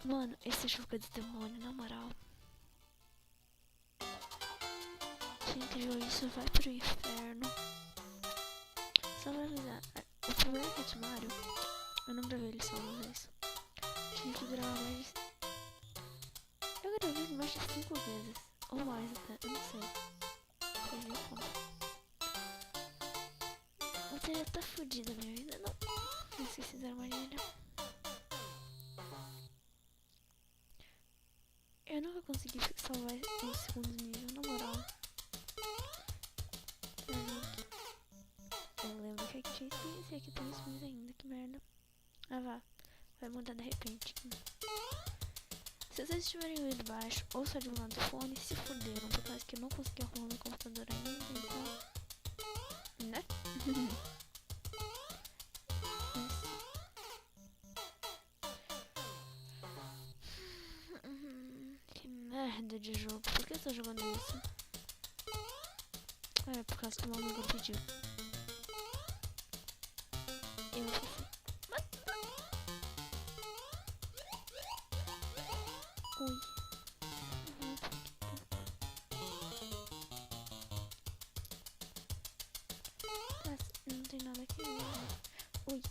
Mano, esse jogo é de demônio, na moral. Quem criou isso vai pro inferno. Só pra avisar, o primeiro Cat Mario, eu não gravei ele só uma vez. Tive que gravar mais de... Eu gravei ele mais de 5 vezes. Ou mais até, eu não sei. Perdi a conta. Eu teria até fudido a minha vida, não. Não esqueci da armadilha. Eu nunca consegui salvar o segundo nível, na moral. Eu lembro que aqui tinha skins e aqui tem skins ainda, que merda. Ah, vá. Vai mudar de repente. Se vocês estiverem ouvindo baixo ou só de um lado do fone, se fuderam, por causa que eu não consegui arrumar meu computador ainda, então... Né? Que merda de jogo. Por que eu tô jogando isso? É, por causa que o meu amigo pediu. Eu fiz... Ui. Tá, não tem nada aqui. Ui.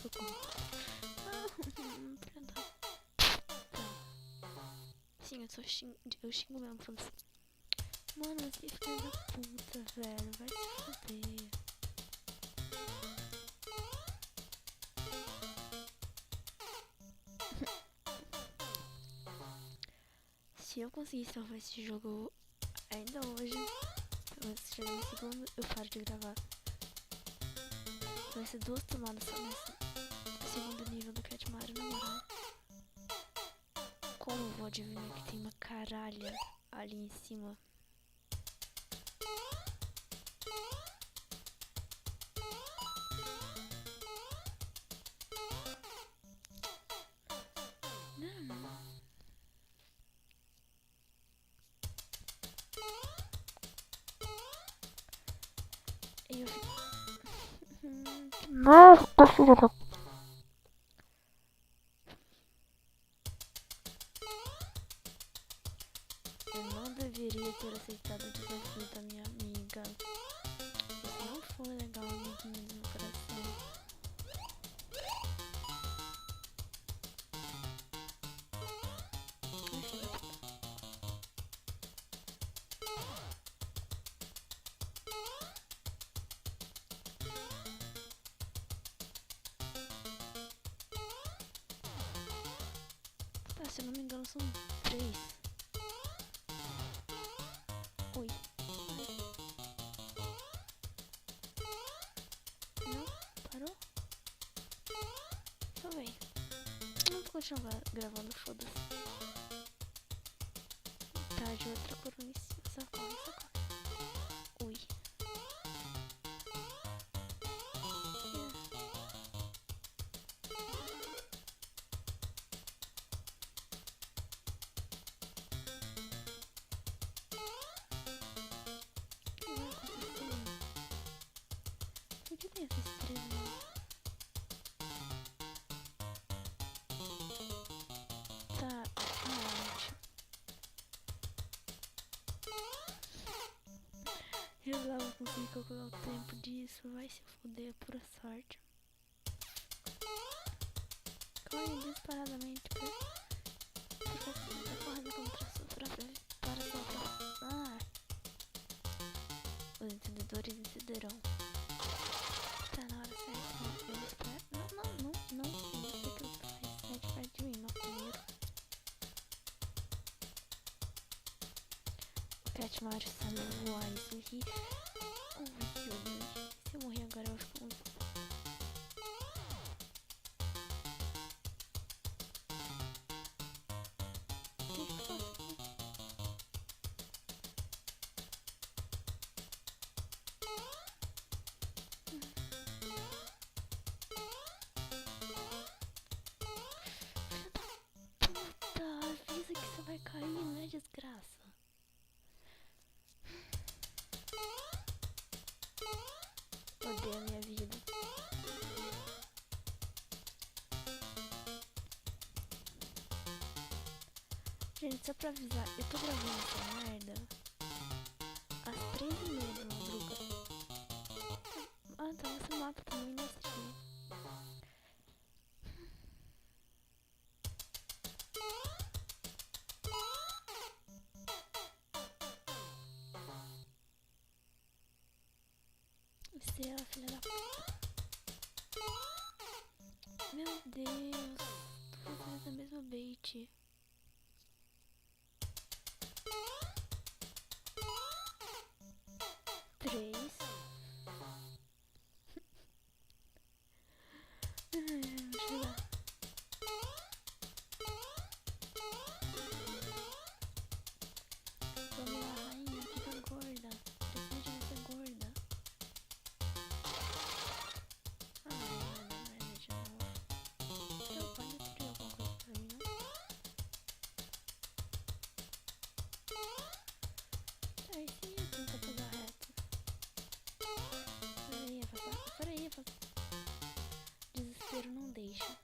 Socorro. Tá. Sim, eu xingo mesmo falando assim. Mano, que filho da puta, velho. Vai se foder. Se eu conseguir salvar esse jogo ainda hoje, pelo menos se chegar no segundo, eu paro de gravar. Vai ser 2 tomadas só nesse segundo nível do Cat Mario, na moral. Como eu vou adivinhar que tem uma caralha ali em cima? Não. Eu Nossa, filha da... Eu não deveria ter aceitado o desafio da minha amiga. Isso não foi legal, amiguinho do meu coração. Tá, se eu não me engano são 3. Ui. Não? Parou? Só vem. Não vou continuar gravando, foda-se. Tá, de outra coroa em cima. Socorre. Ui. Por que tem essa estrela? Tá, ótimo. Eu lá vou conseguir calcular o tempo disso. Vai se fuder, pura sorte. Corre disparadamente porque você tá correndo contra a sua própria... Para a sua própria... Ah! Os entendedores entenderão. Tá na hora certa. Eu espero... Não. Eu sei que eu tô mais perto de mim, mas primeiro... O Cat Mario sabe voar, isso aqui... Ui. Se eu morrer agora eu fico muito... Avisa que você vai cair, né, desgraça? Odeio a minha vida. Gente, só pra avisar, eu tô gravando essa merda às 3h30 da madrugada. Ah, então esse mapa também não stream. Estrela, filha da puta. Meu Deus, tô fazendo a mesma bait. Três. Deixa eu dar. Vamos lá, rainha, fica gorda. Precisa de você gorda. Merda de novo. Então, pode destruir alguma coisa pra mim, não? Aí sim, eu tenho que pegar reto. Peraí, afastar. Desespero não deixa.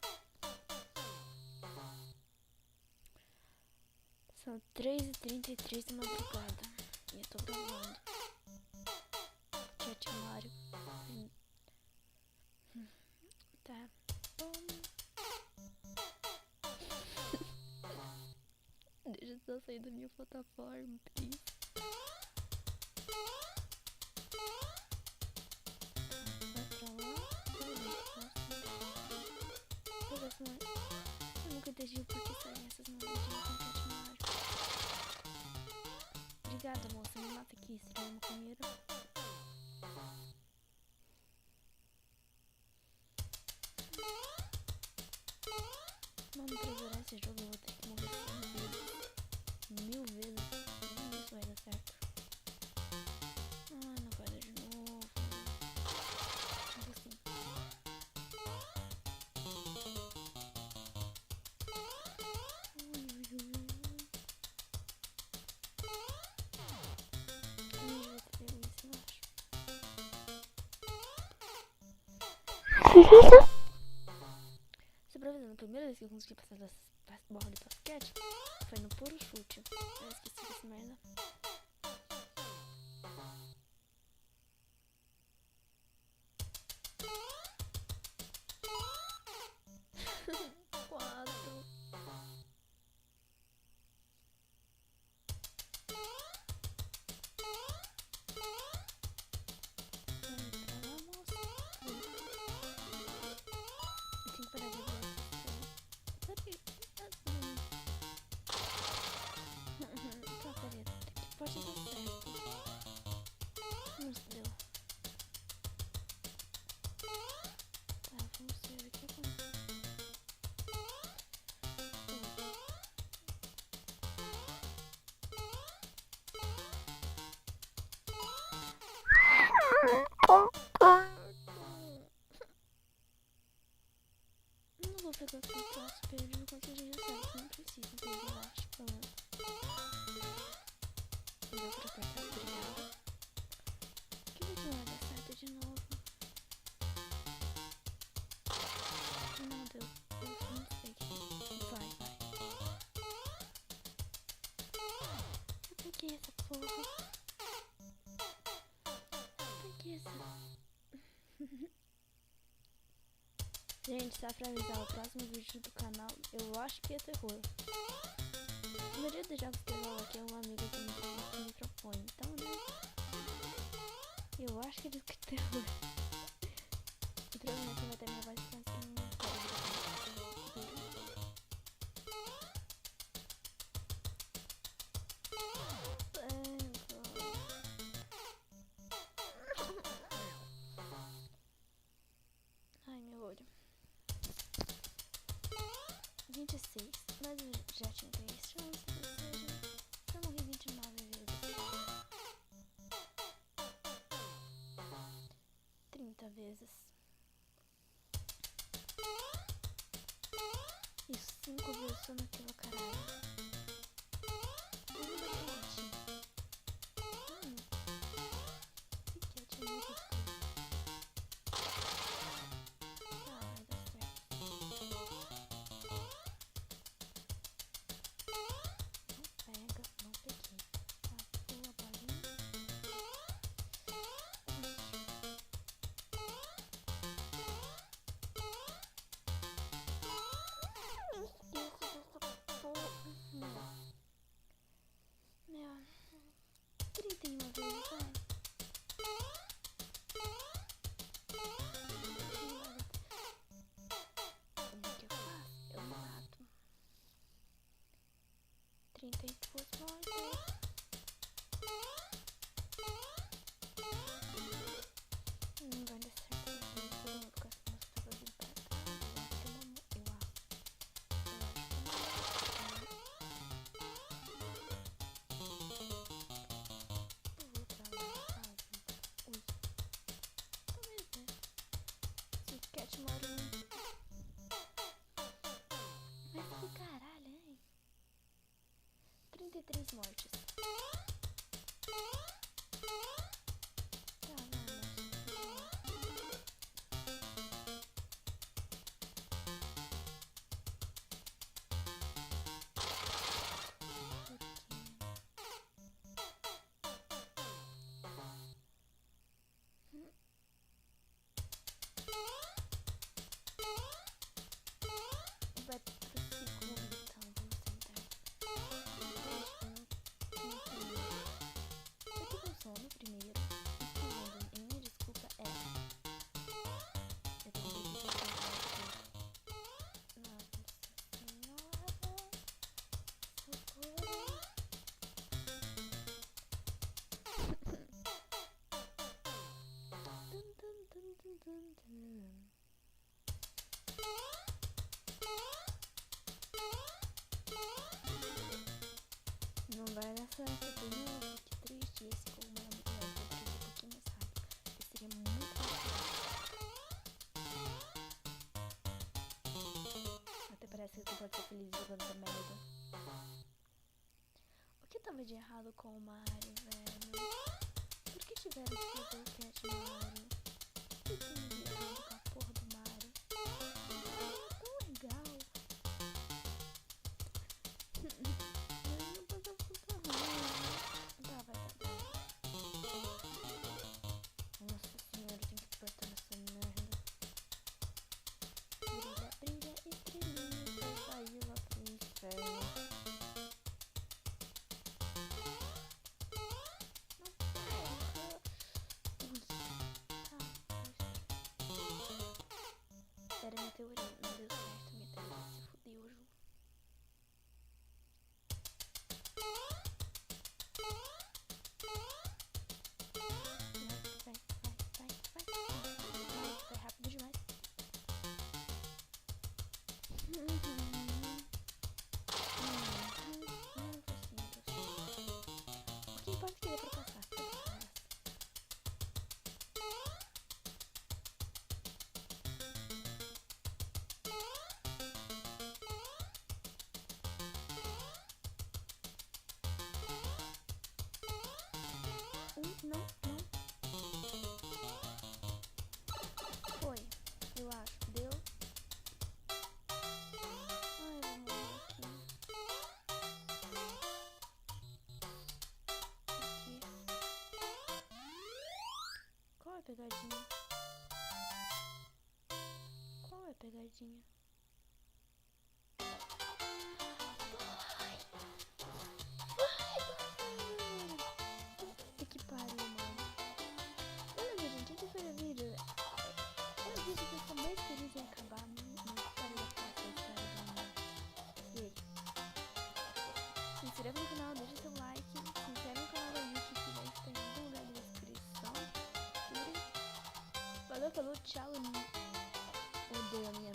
São 3h33 da madrugada. E eu tô gravando. Chat Mario. Tá bom. Deixa eu só sair da minha plataforma, please. Vai pra lá. Eu nunca entendi por que saem essas moedinhas com Chat Mario. Obrigada, moça. Me mata aqui, seria um maconheiro. Mano, pra zerar esse jogo eu vou ter que morrer 100 vezes. 1000 vezes. Nem isso vai dar certo. Ah, não vai dar de novo. Tipo assim. Você pra avisando, a primeira vez que eu consegui passar das bola de basquete foi no puro chute. Eu esqueci dessa merda. Quatro. Pode dar certo. Não se deu. Tá, vamos ver o que aconteceu. Não vou pegar aquele troço perdido com esse já certo. Não preciso perder, eu acho, pelo menos. Deu pra apertar, obrigada. Que vídeo vai dar certo de novo? Não deu. Eu não sei. Vai. Eu peguei essa porra. Preguiça. Gente, só pra avisar, o próximo vídeo do canal eu acho que é terror. A maioria dos jogos que eu jogo aqui é um amigo que me chama com microfone, então, né? Eu acho que é do que terror. E provavelmente vai ter minha voz mais que não Ai, meu olho. 26, mas eu já tinha 3 chances, ou seja, eu morri 29 vezes. 30 vezes. Isso, 5 vezes só naquela caralho. coisa, vai. Como é que eu faço? Eu mato. 32 mortes. Não vai dar certo. Todo mundo com essa moça tava vindo pra cá. Eu acho que eu não. Eu acho. Eu vou pra lá, sabe? Ui. Talvez, né? Se o Cat mora em... Mas que caralho, hein? 33 mortes. Tá, vai pro segundo, então vamos tentar. Eu tô com sono primeiro. E segundo, e minha desculpa é... Eu tenho que desculpar. Nossa senhora, socorro. Não vai dar certo de novo, que triste. Esse como era muito legal, eu podia ser um pouquinho mais rápido. Esse seria muito rápido. Até parece que tu pode ser feliz jogando essa merda. O que tava de errado com o Mario, velho? Por que tiveram que fazer o Cat Mario? O que tem de errado com a porra do Mario? É tão legal. Não passa puta ruim. Tá, vai dar. Nossa senhora, tem que cortar essa merda. Brilha, brilha, estrelinha, vai sair lá pro inferno. Era minha teoria, não deu certo. Minha teoria se fudeu, Ju. Vai rápido demais. O que importa é que dê pra passar. Não. Foi. Eu acho. Deu. Ai, eu vou morrer aqui. Aqui. Qual é a pegadinha? Qual é a pegadinha? Que pariu, mano. Beleza, gente, esse foi o vídeo. É o vídeo que eu tô mais feliz em acabar. Não parei a fazer a história do... E aí? Se inscreva no canal, deixa seu like. Se inscreve no canal da Yuki, que vai estar em algum lugar da descrição. Valeu, falou, tchau. Odeio a minha